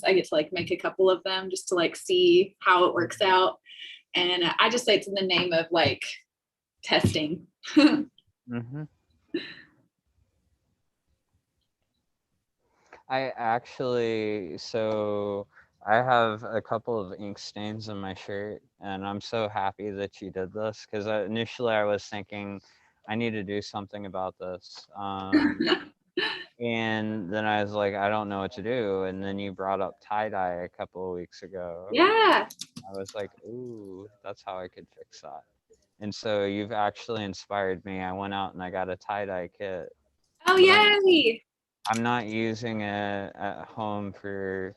I get to like make a couple of them just to like see how it works out. And I just say it's in the name of like testing. Mm-hmm. So I have a couple of ink stains in my shirt, and I'm so happy that you did this, because initially I was thinking I need to do something about this. And then I was like, I don't know what to do. And then you brought up tie-dye a couple of weeks ago. Yeah. I was like, ooh, that's how I could fix that. And so you've actually inspired me. I went out and I got a tie-dye kit. Oh, yay. I'm not using it at home for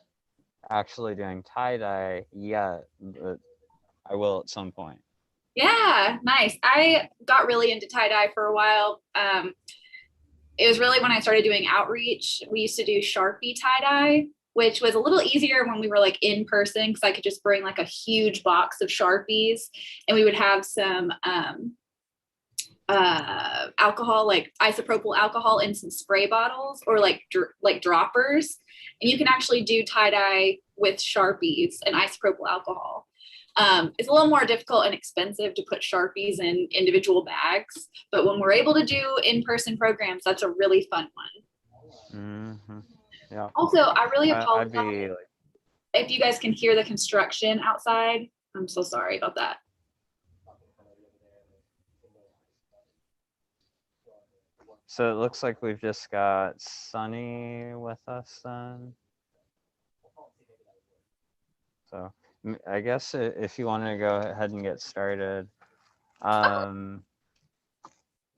actually doing tie-dye yet, but I will at some point. Yeah, nice. I got really into tie-dye for a while. It was really when I started doing outreach. We used to do Sharpie tie-dye, which was a little easier when we were like in person, because I could just bring like a huge box of Sharpies, and we would have some alcohol, like isopropyl alcohol, in some spray bottles, or like droppers, and you can actually do tie-dye with Sharpies and isopropyl alcohol. It's a little more difficult and expensive to put Sharpies in individual bags, but when we're able to do in-person programs, that's a really fun one. Mm-hmm. Yeah. Also, I really apologize like, if you guys can hear the construction outside. I'm so sorry about that. So it looks like we've just got Sunny with us then. So I guess if you want to go ahead and get started.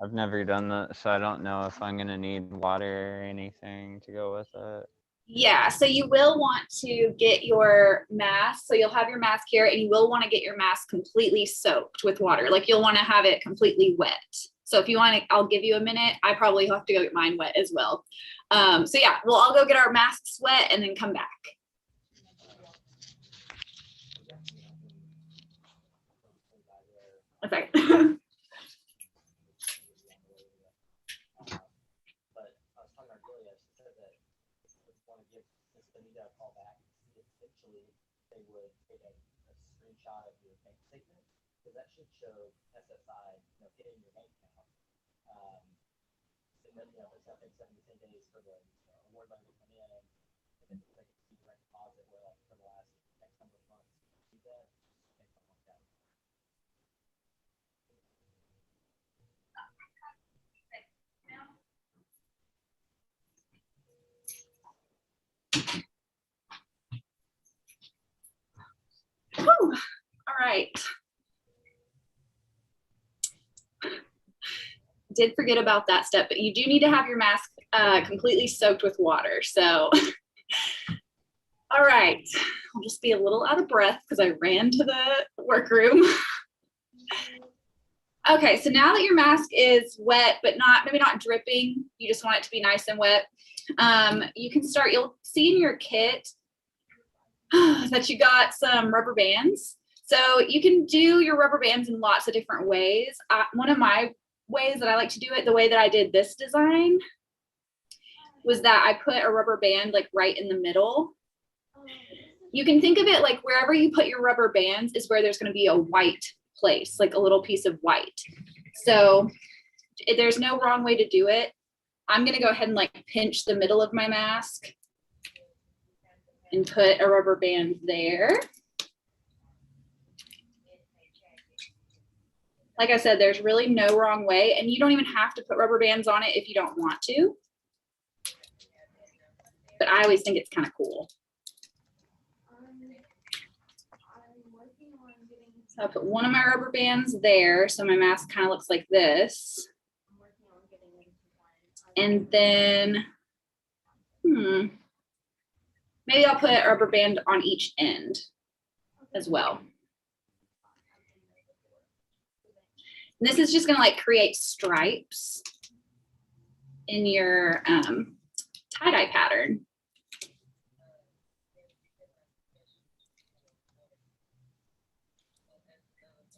I've never done that, so I don't know if I'm going to need water or anything to go with it. Yeah, so you will want to get your mask. So you'll have your mask here, and you will want to get your mask completely soaked with water. Like you'll want to have it completely wet. So if you want to, I'll give you a minute. I probably have to go get mine wet as well. So yeah, we'll all go get our masks wet and then come back. Okay. That should show SSI, hitting your bank account. And then, it's going to take 7 to 10 days for the award money to come in, and then it's like a direct deposit where, like, for the last X number of months, you do that, and something like that. Whew. All right. Did forget about that step, but you do need to have your mask completely soaked with water. So, all right, I'll just be a little out of breath because I ran to the workroom. Okay, so now that your mask is wet, but maybe not dripping, you just want it to be nice and wet. You can start, you'll see in your kit that you got some rubber bands. So you can do your rubber bands in lots of different ways. One of my ways that I like to do it, the way that I did this design, was that I put a rubber band like right in the middle. You can think of it like wherever you put your rubber bands is where there's going to be a white place, like a little piece of white. So there's no wrong way to do it. I'm going to go ahead and like pinch the middle of my mask and put a rubber band there. Like I said, there's really no wrong way, and you don't even have to put rubber bands on it if you don't want to. But I always think it's kind of cool. So I put one of my rubber bands there, so my mask kind of looks like this. And then, maybe I'll put a rubber band on each end as well. And this is just going to like create stripes in your tie-dye pattern.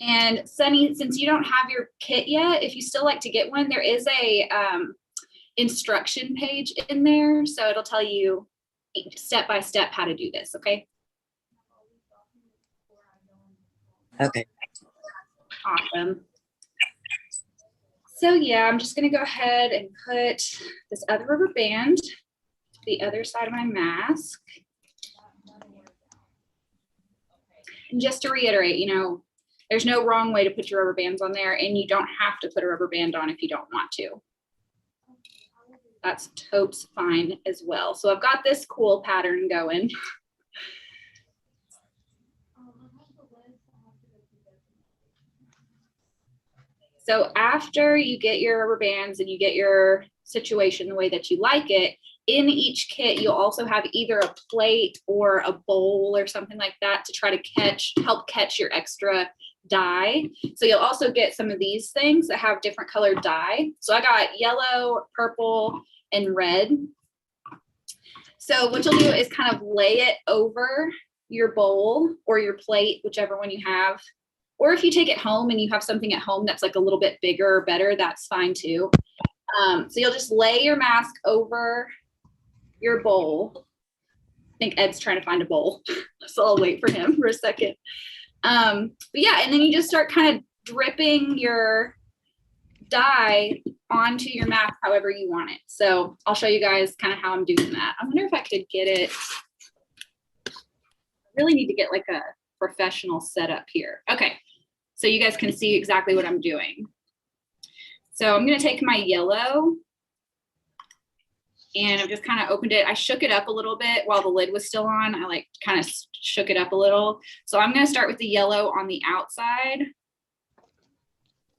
And Sunny, since you don't have your kit yet, if you still like to get one, there is a instruction page in there. So it'll tell you step by step how to do this, okay? Okay. Awesome. So yeah, I'm just gonna go ahead and put this other rubber band to the other side of my mask. And just to reiterate, you know, there's no wrong way to put your rubber bands on there, and you don't have to put a rubber band on if you don't want to. That's totes fine as well. So I've got this cool pattern going. So after you get your rubber bands and you get your situation the way that you like it, in each kit, you'll also have either a plate or a bowl or something like that to try to help catch your extra dye. So you'll also get some of these things that have different colored dye. So I got yellow, purple, and red. So what you'll do is kind of lay it over your bowl or your plate, whichever one you have. Or if you take it home and you have something at home that's like a little bit bigger or better, that's fine too. So you'll just lay your mask over your bowl. I think Ed's trying to find a bowl, so I'll wait for him for a second. But yeah, and then you just start kind of dripping your dye onto your mask however you want it. So I'll show you guys kind of how I'm doing that. I wonder if I could get it. I really need to get like a professional setup here. Okay, so you guys can see exactly what I'm doing. So I'm gonna take my yellow and I've just kind of opened it. I shook it up a little bit while the lid was still on. I like kind of shook it up a little. So I'm gonna start with the yellow on the outside.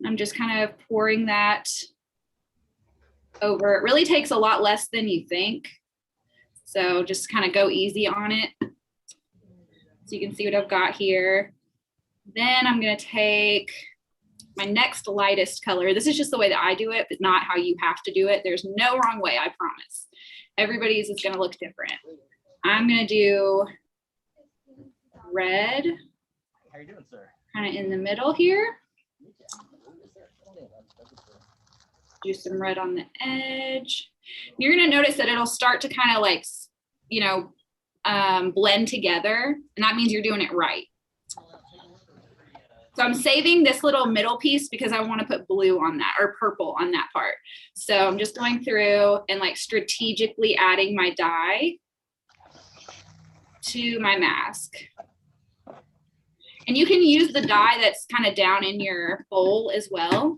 I'm just kind of pouring that over. It really takes a lot less than you think. So just kind of go easy on it. So you can see what I've got here. Then I'm gonna take my next lightest color. This is just the way that I do it, but not how you have to do it. There's no wrong way, I promise. Everybody's is gonna look different. I'm gonna do red. How you doing, sir? Kind of in the middle here. Do some red on the edge. You're gonna notice that it'll start to kind of like, you know, blend together, and that means you're doing it right. So I'm saving this little middle piece because I want to put blue on that or purple on that part. So I'm just going through and like strategically adding my dye to my mask. And you can use the dye that's kind of down in your bowl as well.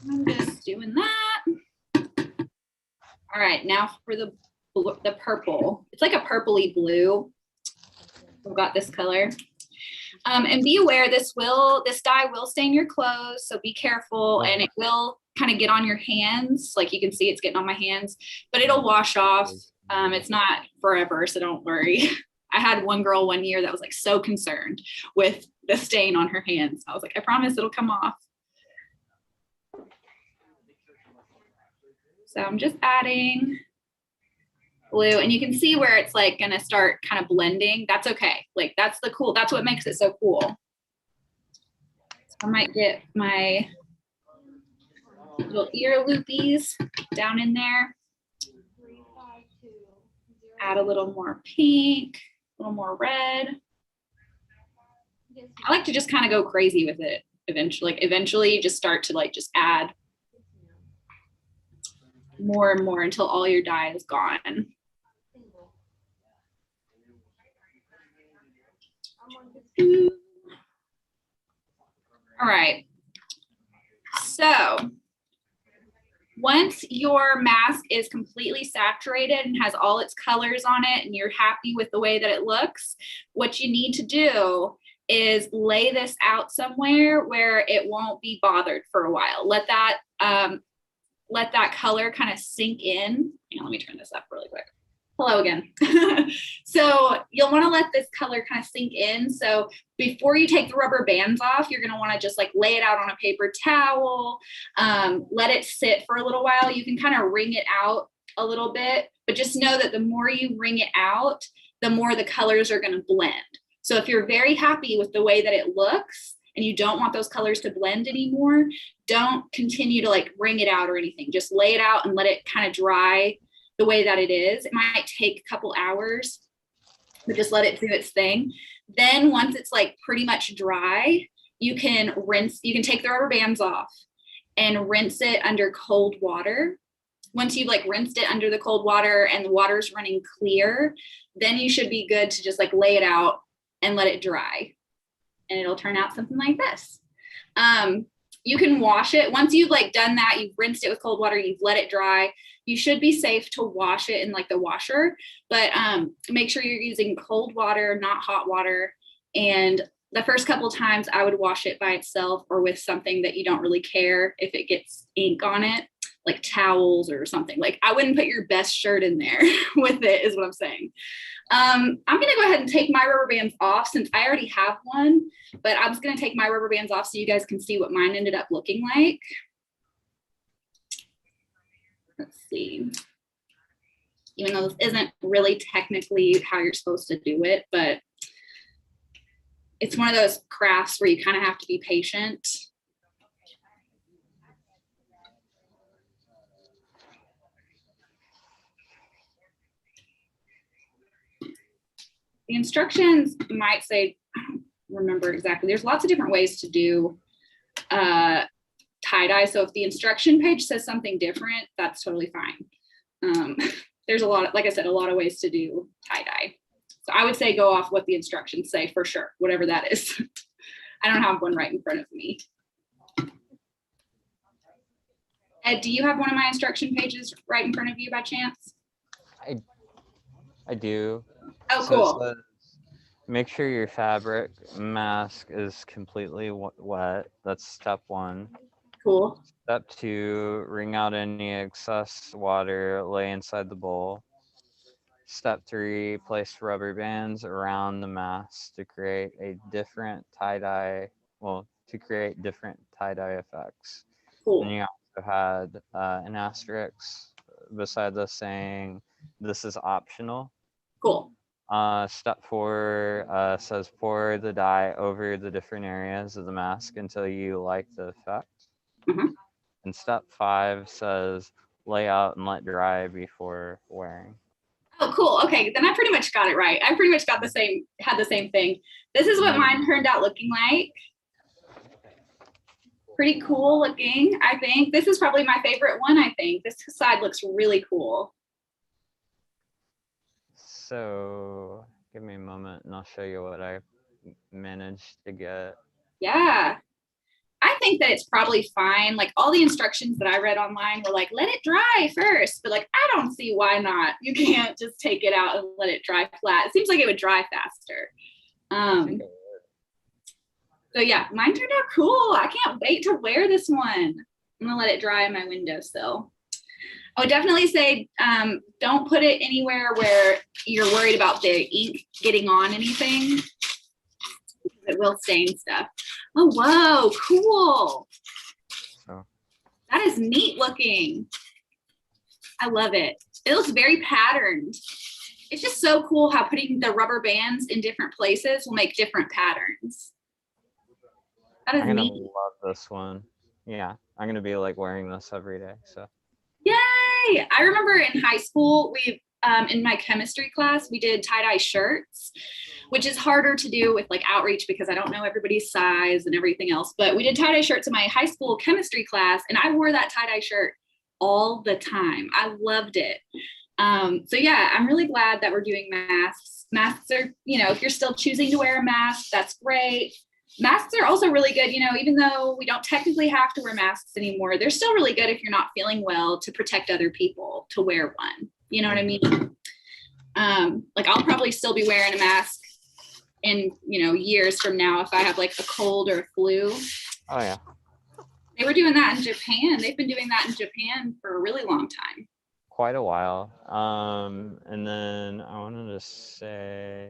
I'm just doing that. All right, now for the purple. It's like a purpley blue. We've got this color. And be aware, this dye will stain your clothes, so be careful, and it will kind of get on your hands. Like you can see it's getting on my hands, but it'll wash off. It's not forever, so don't worry. I had one girl one year that was like so concerned with the stain on her hands. I was like, I promise it'll come off. So I'm just adding blue, and you can see where it's like gonna start kind of blending. That's okay. Like that's what makes it so cool. So I might get my little ear loopies down in there. Add a little more pink, a little more red. I like to just kind of go crazy with it eventually. Like eventually you just start to like just add more and more until all your dye is gone. All right, so once your mask is completely saturated and has all its colors on it and you're happy with the way that it looks, what you need to do is lay this out somewhere where it won't be bothered for a while. Let that color kind of sink in. Hang on, let me turn this up really quick. Hello again. So you'll want to let this color kind of sink in. So before you take the rubber bands off, you're going to want to just like lay it out on a paper towel, let it sit for a little while. You can kind of wring it out a little bit, but just know that the more you wring it out, the more the colors are going to blend. So if you're very happy with the way that it looks and you don't want those colors to blend anymore, don't continue to like wring it out or anything. Just lay it out and let it kind of dry the way that it is. It might take a couple hours, but just let it do its thing. Then once it's like pretty much dry, you can take the rubber bands off and rinse it under cold water. Once you've like rinsed it under the cold water and the water's running clear, then you should be good to just like lay it out and let it dry. And it'll turn out something like this. You can wash it. Once you've like done that, you've rinsed it with cold water, you've let it dry, you should be safe to wash it in like the washer, but make sure you're using cold water, not hot water. And the first couple of times I would wash it by itself or with something that you don't really care if it gets ink on it, like towels or something. Like I wouldn't put your best shirt in there with it is what I'm saying. I'm going to go ahead and take my rubber bands off since I already have one, but I'm just going to take my rubber bands off so you guys can see what mine ended up looking like. Let's see. Even though this isn't really technically how you're supposed to do it, but it's one of those crafts where you kind of have to be patient. The instructions might say, I don't remember exactly. There's lots of different ways to do tie-dye. So if the instruction page says something different, that's totally fine. There's a lot of, like I said, a lot of ways to do tie-dye. So I would say go off what the instructions say for sure, whatever that is. I don't have one right in front of me. Ed, do you have one of my instruction pages right in front of you by chance? I do. Oh, So cool. it says, make sure your fabric mask is completely wet. That's step 1. Cool. Step 2, wring out any excess water, lay inside the bowl. Step 3, place rubber bands around the mask to create a different tie-dye, to create different tie-dye effects. Cool. And you also had an asterisk beside this saying, this is optional. Cool. Step 4 says pour the dye over the different areas of the mask until you like the effect. Mm-hmm. And step 5 says lay out and let dry before wearing. Oh, cool. Okay, then I pretty much got it right. I pretty much got had the same thing. This is what mine turned out looking like. Pretty cool looking, I think. This is probably my favorite one, I think. This side looks really cool. So give me a moment and I'll show you what I managed to get. Yeah. I think that it's probably fine. Like all the instructions that I read online were like, let it dry first. But like, I don't see why not. You can't just take it out and let it dry flat. It seems like it would dry faster. So yeah, mine turned out cool. I can't wait to wear this one. I'm gonna let it dry in my windowsill. I would definitely say don't put it anywhere where you're worried about the ink getting on anything. It will stain stuff. Oh, whoa, cool. Oh. That is neat looking. I love it. It looks very patterned. It's just so cool how putting the rubber bands in different places will make different patterns. That is I'm gonna neat. love this one. Yeah, I'm gonna be like wearing this every day. So. Yay! I remember in high school, in my chemistry class, we did tie-dye shirts, which is harder to do with like outreach because I don't know everybody's size and everything else. But we did tie-dye shirts in my high school chemistry class, and I wore that tie-dye shirt all the time. I loved it. So yeah, I'm really glad that we're doing masks. Masks are, if you're still choosing to wear a mask, that's great. Masks are also really good, even though we don't technically have to wear masks anymore, they're still really good if you're not feeling well to protect other people to wear one. You know what I mean? Like I'll probably still be wearing a mask in, years from now if I have like a cold or a flu. Oh yeah. They were doing that in Japan. They've been doing that in Japan for a really long time. Quite a while. And then I wanted to say,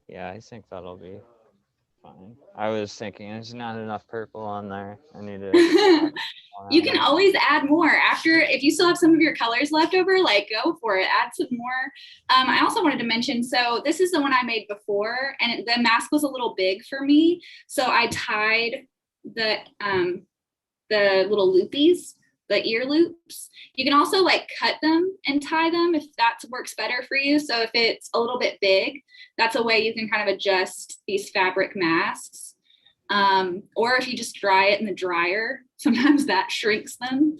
yeah, I think that'll be fine. I was thinking there's not enough purple on there. I need to. You can always add more if you still have some of your colors left over, like go for it, add some more. I also wanted to mention, so this is the one I made before and the mask was a little big for me. So I tied the the little loopies, the ear loops. You can also like cut them and tie them if that works better for you. So if it's a little bit big, that's a way you can kind of adjust these fabric masks. Or if you just dry it in the dryer, sometimes that shrinks them.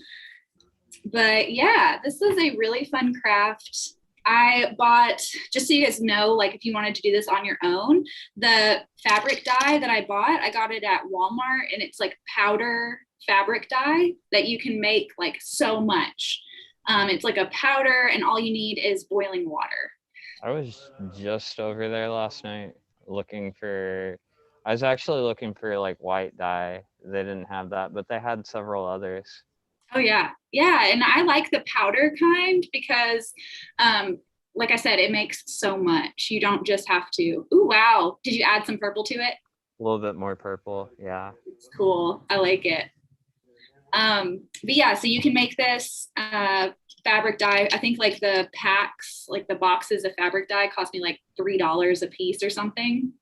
But yeah, this is a really fun craft. I bought, just so you guys know, like if you wanted to do this on your own, the fabric dye that I bought, I got it at Walmart, and it's like powder fabric dye that you can make like so much. It's like a powder, and all you need is boiling water. I was just over there last night I was actually looking for like white dye. They didn't have that, but they had several others. Oh yeah. Yeah. And I like the powder kind because, like I said, it makes so much. You don't just have to, ooh, wow. Did you add some purple to it? A little bit more purple. Yeah. It's cool. I like it. But yeah, so you can make this fabric dye. I think like the packs, like the boxes of fabric dye cost me like $3 a piece or something.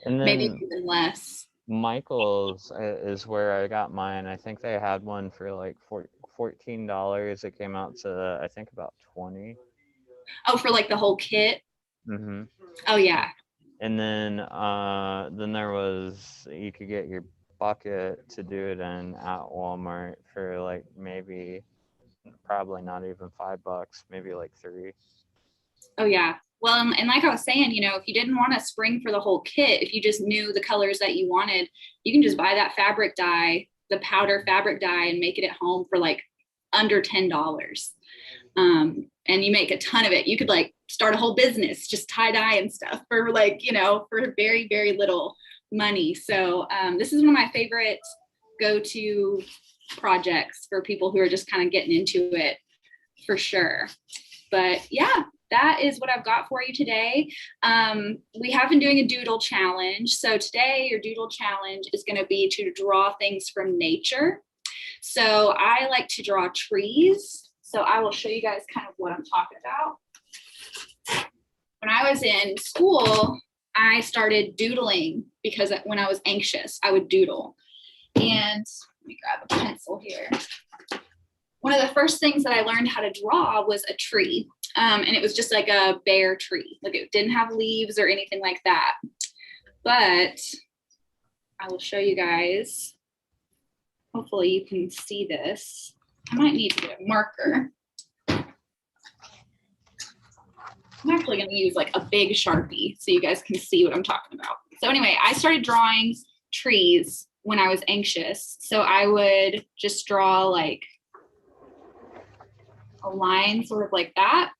And then Maybe even less. Michael's is where I got mine. I think they had one for like $14. It came out to, I think, about 20. Oh, for like the whole kit? Mm-hmm. Oh yeah. And then there was, you could get your bucket to do it in at Walmart for like probably not even $5, maybe like $3. Oh yeah. Well, and like I was saying, if you didn't want to spring for the whole kit, if you just knew the colors that you wanted, you can just buy that fabric dye, the powder fabric dye, and make it at home for like under $10. And you make a ton of it. You could like start a whole business, just tie dye and stuff for like, for very, very little money. So this is one of my favorite go-to projects for people who are just kind of getting into it for sure. But yeah, that is what I've got for you today. We have been doing a doodle challenge. So today your doodle challenge is going to be to draw things from nature. So I like to draw trees. So I will show you guys kind of what I'm talking about. When I was in school, I started doodling because when I was anxious, I would doodle. And let me grab a pencil here. One of the first things that I learned how to draw was a tree. And it was just like a bare tree. Like it didn't have leaves or anything like that. But I will show you guys. Hopefully you can see this. I might need to get a marker. I'm actually going to use like a big Sharpie so you guys can see what I'm talking about. So anyway, I started drawing trees when I was anxious. So I would just draw like a line sort of like that.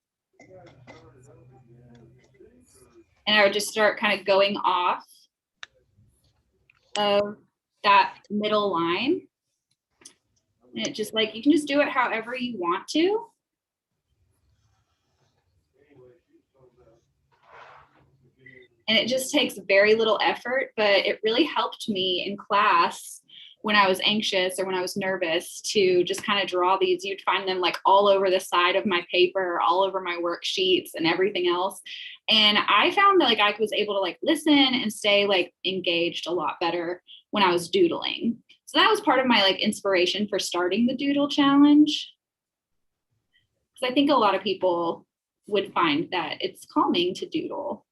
And I would just start kind of going off of that middle line. And it just like, you can just do it however you want to. And it just takes very little effort, but it really helped me in class when I was anxious or when I was nervous to just kind of draw these. You'd find them like all over the side of my paper, all over my worksheets and everything else. And I found that like I was able to like listen and stay like engaged a lot better when I was doodling. So that was part of my like inspiration for starting the doodle challenge. Because I think a lot of people would find that it's calming to doodle.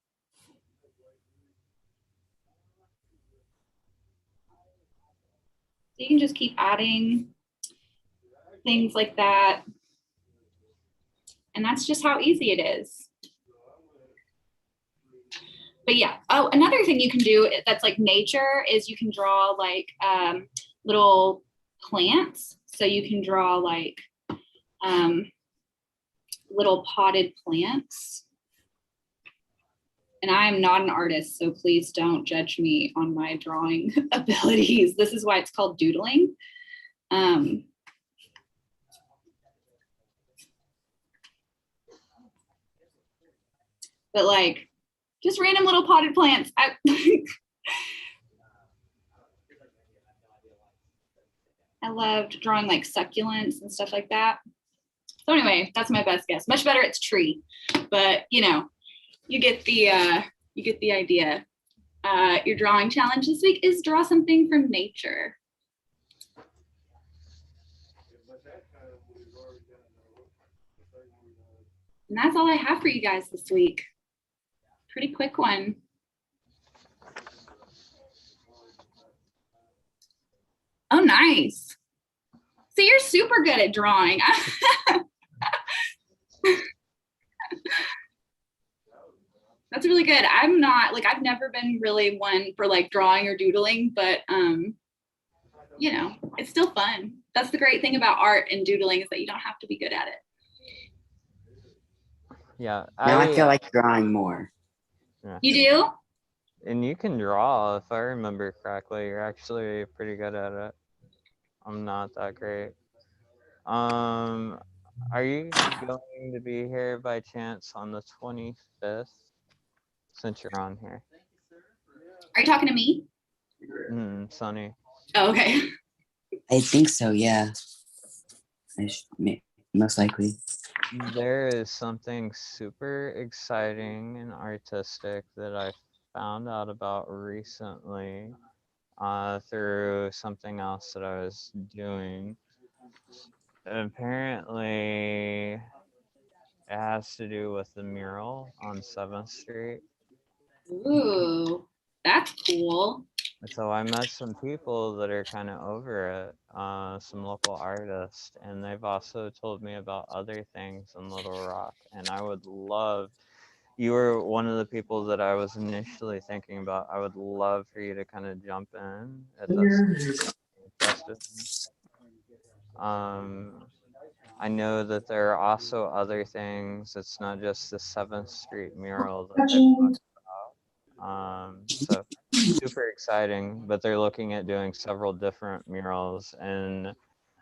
You can just keep adding things like that. And that's just how easy it is. But yeah, oh, another thing you can do that's like nature is you can draw like little plants. So you can draw like little potted plants. And I am not an artist, so please don't judge me on my drawing abilities. This is why it's called doodling. But like, just random little potted plants. I loved drawing like succulents and stuff like that. So anyway, that's my best guess. Much better it's tree, but you get the idea. Your drawing challenge this week is draw something from nature. And that's all I have for you guys this week. Pretty quick one. Oh, nice. So you're super good at drawing. That's really good. I'm not like, I've never been really one for like drawing or doodling, but you know, it's still fun. That's the great thing about art and doodling is that you don't have to be good at it. Yeah. Now I feel like drawing more. Yeah. You do? And you can draw, if I remember correctly. You're actually pretty good at it. I'm not that great. Are you going to be here by chance on the 25th? Since you're on here. Are you talking to me? Sunny. Oh, okay. I think so, yeah. Most likely. There is something super exciting and artistic that I found out about recently through something else that I was doing. Apparently, it has to do with the mural on 7th Street. Ooh, that's cool. So I met some people that are kind of over it, some local artists, and they've also told me about other things in Little Rock. And I would love, you were one of the people that I was initially thinking about. I would love for you to kind of jump in at this. I know that there are also other things. It's not just the 7th Street mural that they've talked about. So super exciting, but they're looking at doing several different murals, and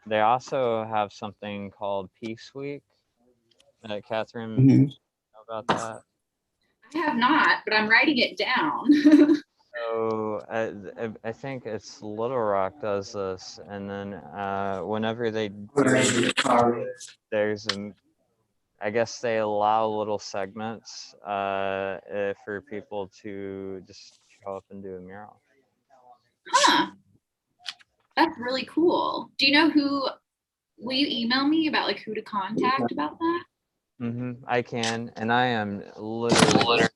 they also have something called Peace Week. Catherine, know about that? I have not, but I'm writing it down. So I think it's Little Rock does this, and then whenever they do, there's I guess they allow little segments for people to just show up and do a mural. Huh. That's really cool. Do you know who, will you email me about like who to contact about that? I can, and I am literally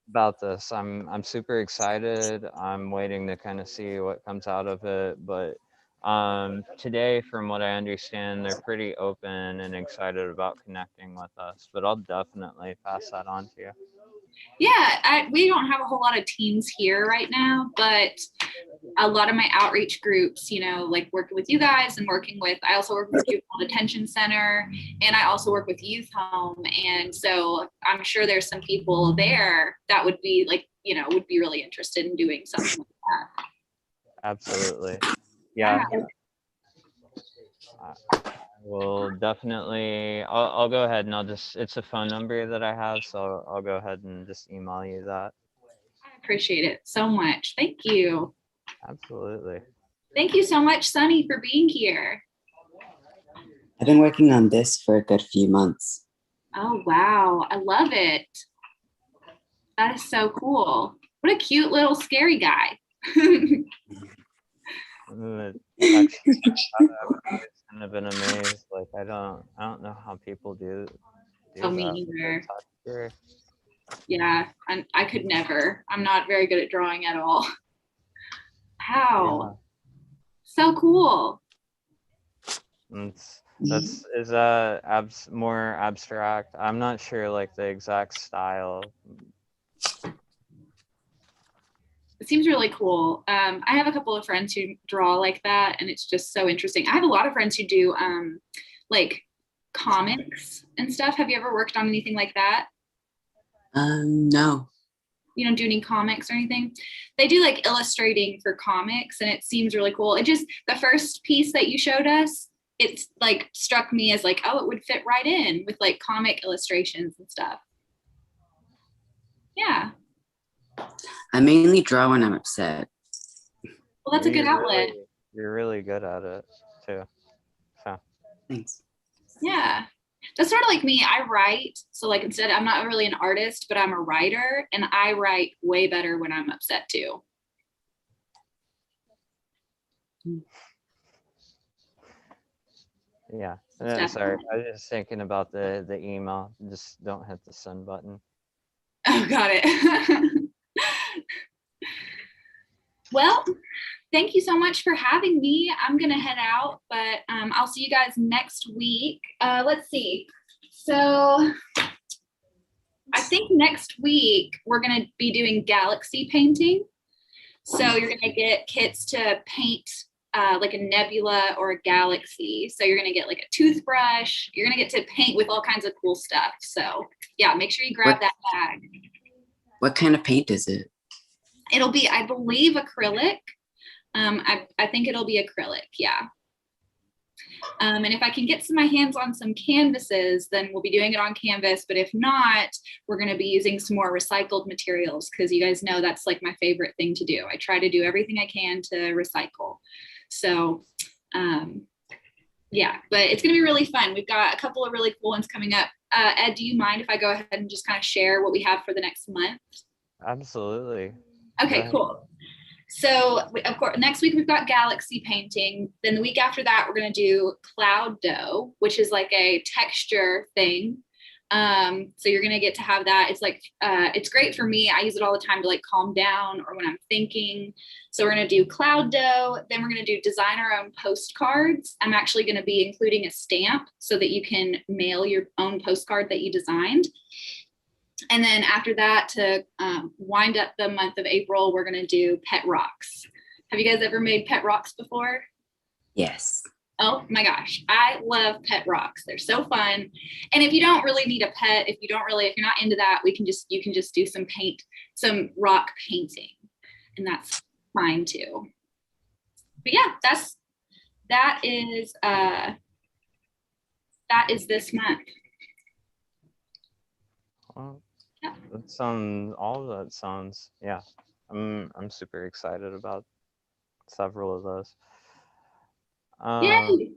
about this. I'm super excited. I'm waiting to kind of see what comes out of it. But today, from what I understand, they're pretty open and excited about connecting with us. But I'll definitely pass that on to you. Yeah, we don't have a whole lot of teams here right now, but a lot of my outreach groups, you know, like working with you guys and working with, I also work with Juvenile Detention Center, and I also work with Youth Home. And so I'm sure there's some people there that would be like, you know, would be really interested in doing something like that. Absolutely. Yeah. We'll definitely, I'll go ahead and it's a phone number that I have, so I'll go ahead and just email you that. I appreciate it so much. Thank you. Absolutely. Thank you so much, Sunny, for being here. I've been working on this for a good few months. Oh, wow. I love it. That is so cool. What a cute little scary guy. Actually, I've kind of been amazed. Like I don't know how people do Oh, me either. Yeah, I could never. I'm not very good at drawing at all. Wow. Yeah. So cool. Is more abstract? I'm not sure like the exact style. It seems really cool. I have a couple of friends who draw like that, and it's just so interesting. I have a lot of friends who do like comics and stuff. Have you ever worked on anything like that? No. You don't do any comics or anything? They do like illustrating for comics, and it seems really cool. It just, the first piece that you showed us, it's like struck me as like, oh, it would fit right in with like comic illustrations and stuff. Yeah. I mainly draw when I'm upset. Well, that's a good outlet. You're really good at it too. So. Thanks. Yeah. That's sort of like me. I write. So like instead, I'm not really an artist, but I'm a writer, and I write way better when I'm upset too. Yeah. Stuff. Sorry, I was just thinking about the email. Just don't hit the send button. Oh, got it. Well, thank you so much for having me. I'm gonna head out, but I'll see you guys next week. Let's see. So I think next week we're gonna be doing galaxy painting. So you're gonna get kits to paint like a nebula or a galaxy. So you're gonna get like a toothbrush. You're gonna get to paint with all kinds of cool stuff. So yeah, make sure you grab that bag. What kind of paint is it? It'll be, I believe, acrylic. I think it'll be acrylic, yeah. And if I can get my hands on some canvases, then we'll be doing it on canvas. But if not, we're going to be using some more recycled materials because you guys know that's like my favorite thing to do. I try to do everything I can to recycle. So yeah, but it's going to be really fun. We've got a couple of really cool ones coming up. Ed, do you mind if I go ahead and just kind of share what we have for the next month? Absolutely. Okay, cool. So of course, next week we've got galaxy painting. Then the week after that, we're going to do cloud dough, which is like a texture thing. So you're going to get to have that. It's like, it's great for me. I use it all the time to like calm down or when I'm thinking. So we're going to do cloud dough. Then we're going to do design our own postcards. I'm actually going to be including a stamp so that you can mail your own postcard that you designed. And then after that, to wind up the month of April, we're going to do pet rocks. Have you guys ever made pet rocks before? Yes. Oh my gosh, I love pet rocks. They're so fun. And if you don't really need a pet, if you're not into that, you can just do some rock painting, and that's fine too. But yeah, that is this month. Well, Yeah. all of that sounds, yeah. I'm super excited about several of those. Yay!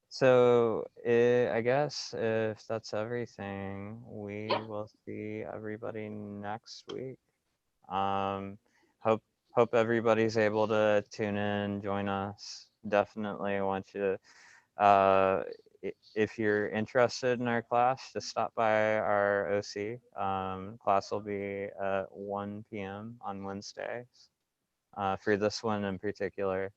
So I guess if that's everything, we will see everybody next week. Hope everybody's able to tune in, join us. Definitely want you to, if you're interested in our class, just stop by our OC. Class will be at 1 p.m. on Wednesdays for this one in particular.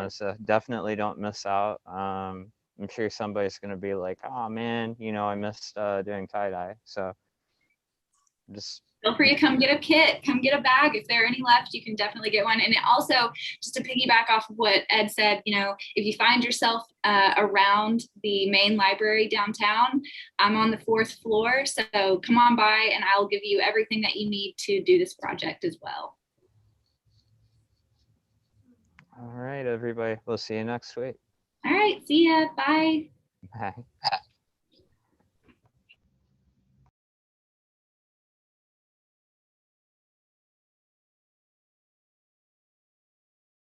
So definitely don't miss out. I'm sure somebody's going to be like, oh man, I missed doing tie-dye. So just feel free to come get a kit, come get a bag. If there are any left, you can definitely get one. And also, just to piggyback off of what Ed said, if you find yourself around the main library downtown, I'm on the 4th floor. So come on by and I'll give you everything that you need to do this project as well. all right, everybody. We'll see you next week. All right, see ya. Bye. Bye.